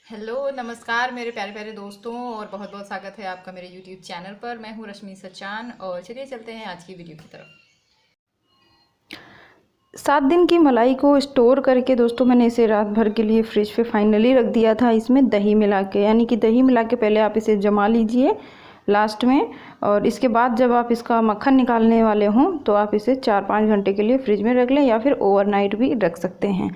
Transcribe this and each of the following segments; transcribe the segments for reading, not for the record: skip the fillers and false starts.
Hello नमस्कार मेरे प्यारे प्यारे दोस्तों और बहुत बहुत स्वागत है आपका मेरे यूट्यूब चैनल पर। मैं हूँ रश्मि सचान और चलिए चलते हैं आज की वीडियो की तरफ। 7 दिन की मलाई को स्टोर करके दोस्तों मैंने इसे रात भर के लिए फ्रिज पे फाइनली रख दिया था। इसमें दही मिला के, यानी कि दही मिला के पहले आप इसे जमा लीजिए लास्ट में, और इसके बाद जब आप इसका मक्खन निकालने वाले हों तो आप इसे 4-5 घंटे के लिए फ्रिज में रख लें या फिर ओवरनाइट भी रख सकते हैं।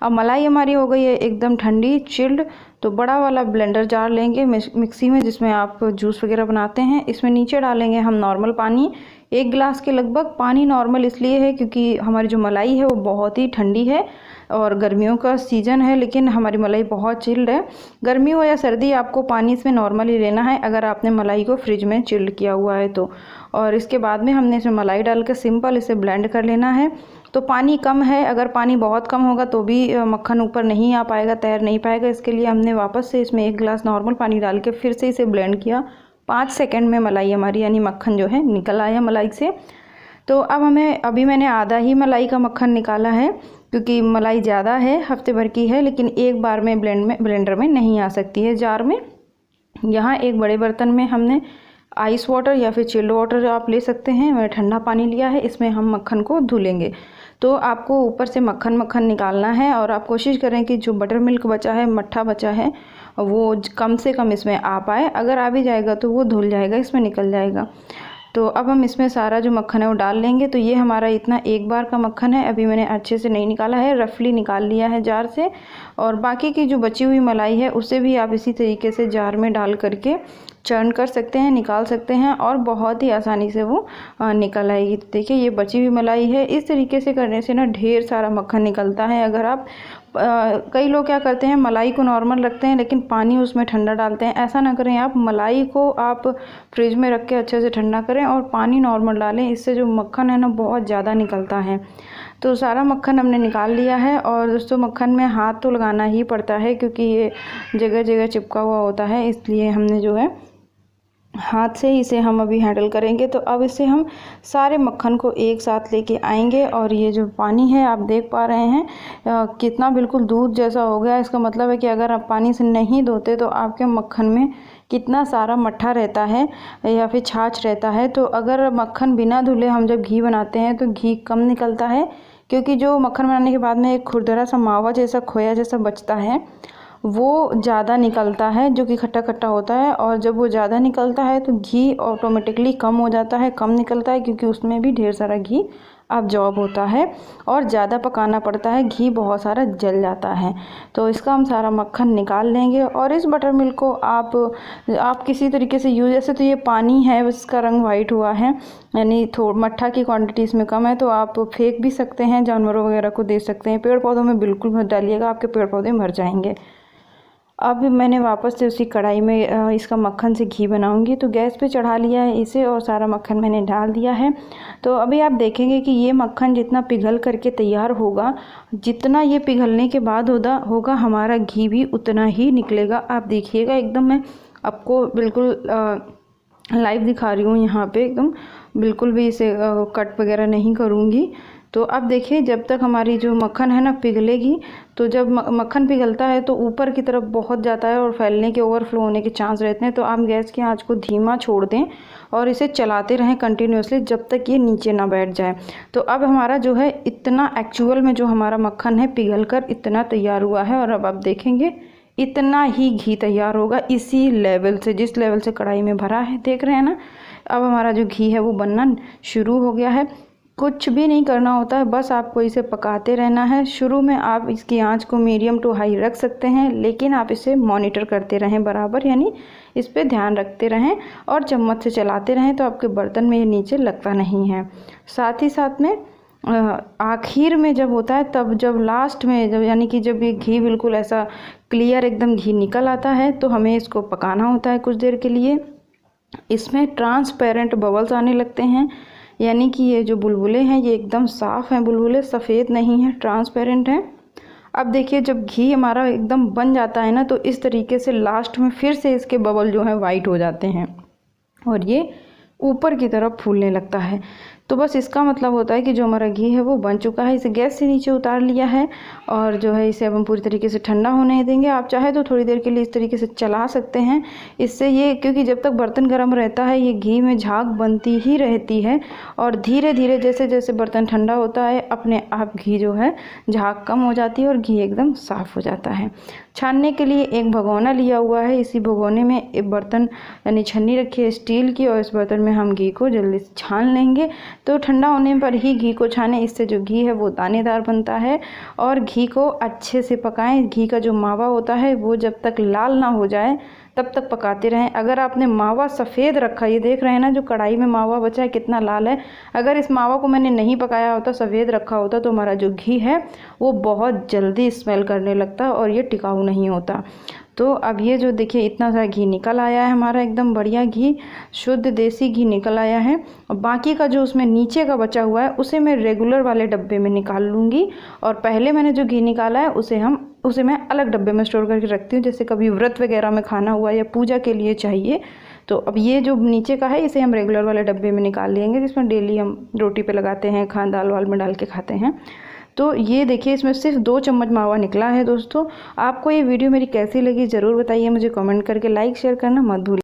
अब मलाई हमारी हो गई है एकदम ठंडी चिल्ड। तो बड़ा वाला ब्लेंडर जार लेंगे मिक्सी में, जिसमें आप जूस वगैरह बनाते हैं। इसमें नीचे डालेंगे हम नॉर्मल पानी, 1 गिलास के लगभग। पानी नॉर्मल इसलिए है क्योंकि हमारी जो मलाई है वो बहुत ही ठंडी है और गर्मियों का सीज़न है, लेकिन हमारी मलाई बहुत चिल्ड है। गर्मी हो या सर्दी आपको पानी इसमें नॉर्मल ही लेना है अगर आपने मलाई को फ्रिज में चिल्ड किया हुआ है तो। और इसके बाद में हमने इसमें मलाई डाल के सिंपल इसे ब्लेंड कर लेना है। तो पानी कम है, अगर पानी बहुत कम होगा तो भी मक्खन ऊपर नहीं आ पाएगा, तैर नहीं पाएगा। इसके लिए हमने वापस से इसमें 1 गिलास नॉर्मल पानी डाल के फिर से इसे ब्लेंड किया। 5 सेकंड में मलाई हमारी यानी मक्खन जो है निकल आया मलाई से। तो अब अभी मैंने आधा ही मलाई का मक्खन निकाला है क्योंकि मलाई ज़्यादा है, हफ्ते भर की है, लेकिन एक बार में ब्लेंडर में नहीं आ सकती है जार में। यहाँ एक बड़े बर्तन में हमने आइस वाटर या फिर चिल्ड वाटर आप ले सकते हैं, मैंने ठंडा पानी लिया है। इसमें हम मक्खन को धुलेंगे। तो आपको ऊपर से मक्खन निकालना है और आप कोशिश करें कि जो बटर मिल्क बचा है, मट्ठा बचा है, वो कम से कम इसमें आ पाए। अगर आ भी जाएगा तो वो धुल जाएगा, इसमें निकल जाएगा। तो अब हम इसमें सारा जो मक्खन है वो डाल लेंगे। तो ये हमारा इतना एक बार का मक्खन है। अभी मैंने अच्छे से नहीं निकाला है, रफली निकाल लिया है जार से। और बाकी की जो बची हुई मलाई है उसे भी आप इसी तरीके से जार में डाल करके चर्न कर सकते हैं, निकाल सकते हैं और बहुत ही आसानी से वो निकल आएगी। तो देखिए ये बची हुई मलाई है। इस तरीके से करने से ना ढेर सारा मक्खन निकलता है। अगर आप कई लोग क्या करते हैं, मलाई को नॉर्मल रखते हैं लेकिन पानी उसमें ठंडा डालते हैं। ऐसा ना करें आप, मलाई को आप फ्रिज में रख के अच्छे से ठंडा करें और पानी नॉर्मल डालें। इससे जो मक्खन है ना बहुत ज़्यादा निकलता है। तो सारा मक्खन हमने निकाल लिया है। और दोस्तों मक्खन में हाथ तो लगाना ही पड़ता है क्योंकि ये जगह जगह चिपका हुआ होता है, इसलिए हमने जो है हाथ से इसे हम अभी हैंडल करेंगे। तो अब इसे हम सारे मक्खन को एक साथ लेके आएंगे। और ये जो पानी है आप देख पा रहे हैं कितना बिल्कुल दूध जैसा हो गया। इसका मतलब है कि अगर आप पानी से नहीं धोते तो आपके मक्खन में कितना सारा मट्ठा रहता है या फिर छाछ रहता है। तो अगर मक्खन बिना धुले हम जब घी बनाते हैं तो घी कम निकलता है, क्योंकि जो मक्खन बनाने के बाद में एक खुरदरा सा मावा जैसा, खोया जैसा बचता है, वो ज़्यादा निकलता है, जो कि खट्टा खट्टा होता है। और जब वो ज़्यादा निकलता है तो घी ऑटोमेटिकली कम हो जाता है, कम निकलता है, क्योंकि उसमें भी ढेर सारा घी अब्जॉर्ब होता है और ज़्यादा पकाना पड़ता है, घी बहुत सारा जल जाता है। तो इसका हम सारा मक्खन निकाल लेंगे। और इस बटर मिल्क को आप किसी तरीके से यूज़, जैसे तो ये पानी है इसका रंग वाइट हुआ है, यानी थोड़ा मट्ठा की क्वांटिटी इसमें कम है, तो आप फेंक भी सकते हैं, जानवरों वगैरह को दे सकते हैं। पेड़ पौधों में बिल्कुल मत डालिएगा, आपके पेड़ पौधे मर जाएंगे। अब मैंने वापस से उसी कढ़ाई में इसका मक्खन से घी बनाऊंगी। तो गैस पे चढ़ा लिया है इसे और सारा मक्खन मैंने डाल दिया है। तो अभी आप देखेंगे कि ये मक्खन जितना पिघल करके तैयार होगा, जितना ये पिघलने के बाद होगा हमारा घी भी उतना ही निकलेगा। आप देखिएगा, एकदम मैं आपको बिल्कुल लाइव दिखा रही हूँ यहाँ पे, एकदम बिल्कुल भी इसे कट वगैरह नहीं करूँगी। तो अब देखिए जब तक हमारी जो मक्खन है ना पिघलेगी, तो जब मक्खन पिघलता है तो ऊपर की तरफ बहुत जाता है और फैलने के, ओवरफ्लो होने के चांस रहते हैं। तो आप गैस की आंच को धीमा छोड़ दें और इसे चलाते रहें कंटिन्यूसली जब तक ये नीचे ना बैठ जाए। तो अब हमारा जो है इतना एक्चुअल में जो हमारा मक्खन है पिघल कर इतना तैयार हुआ है। और अब आप देखेंगे इतना ही घी तैयार होगा, इसी लेवल से, जिस लेवल से कढ़ाई में भरा है, देख रहे हैं ना। अब हमारा जो घी है वो बनना शुरू हो गया है। कुछ भी नहीं करना होता है, बस आपको इसे पकाते रहना है। शुरू में आप इसकी आंच को मीडियम टू हाई रख सकते हैं, लेकिन आप इसे मॉनिटर करते रहें बराबर, यानी इस पे ध्यान रखते रहें और चम्मच से चलाते रहें, तो आपके बर्तन में ये नीचे लगता नहीं है। साथ ही साथ में आखिर में जब होता है, तब जब लास्ट में, जब यानी कि जब ये घी बिल्कुल ऐसा क्लियर एकदम घी निकल आता है, तो हमें इसको पकाना होता है कुछ देर के लिए। इसमें ट्रांसपेरेंट बबल्स आने लगते हैं, यानी कि ये जो बुलबुले हैं ये एकदम साफ़ हैं, बुलबुले सफ़ेद नहीं हैं, ट्रांसपेरेंट हैं। अब देखिए जब घी हमारा एकदम बन जाता है ना, तो इस तरीके से लास्ट में फिर से इसके बबल जो हैं वाइट हो जाते हैं और ये ऊपर की तरफ फूलने लगता है। तो बस इसका मतलब होता है कि जो हमारा घी है वो बन चुका है। इसे गैस से नीचे उतार लिया है और जो है इसे अब हम पूरी तरीके से ठंडा होने देंगे। आप चाहे तो थोड़ी देर के लिए इस तरीके से चला सकते हैं। इससे ये, क्योंकि जब तक बर्तन गर्म रहता है ये घी में झाग बनती ही रहती है और धीरे धीरे जैसे जैसे बर्तन ठंडा होता है अपने आप घी जो है झाग कम हो जाती है और घी एकदम साफ़ हो जाता है। छानने के लिए एक भगोना लिया हुआ है। इसी भगोने में एक बर्तन यानी छन्नी रखी है स्टील की और इस बर्तन में हम घी को जल्दी से छान लेंगे। तो ठंडा होने पर ही घी को छानें, इससे जो घी है वो दानेदार बनता है। और घी को अच्छे से पकाएं। घी का जो मावा होता है वो जब तक लाल ना हो जाए तब तक पकाते रहें। अगर आपने मावा सफ़ेद रखा, ये देख रहे हैं ना जो कढ़ाई में मावा बचा है कितना लाल है, अगर इस मावा को मैंने नहीं पकाया होता, सफ़ेद रखा होता, तो हमारा जो घी है वो बहुत जल्दी स्मेल करने लगता और ये टिकाऊ नहीं होता। तो अब ये जो देखिए इतना सारा घी निकल आया है हमारा, एकदम बढ़िया घी, शुद्ध देसी घी निकल आया है। और बाकी का जो उसमें नीचे का बचा हुआ है उसे मैं रेगुलर वाले डब्बे में निकाल लूँगी और पहले मैंने जो घी निकाला है उसे मैं अलग डब्बे में स्टोर करके रखती हूँ, जैसे कभी व्रत वगैरह में खाना हुआ या पूजा के लिए चाहिए। तो अब ये जो नीचे का है इसे हम रेगुलर वाले डब्बे में निकाल लेंगे, जिसमें डेली हम रोटी पे लगाते हैं, दाल वाल में डाल के खाते हैं। तो ये देखिए इसमें सिर्फ 2 चम्मच मावा निकला है। दोस्तों आपको ये वीडियो मेरी कैसी लगी ज़रूर बताइए मुझे कमेंट करके, लाइक शेयर करना मत भूलिए।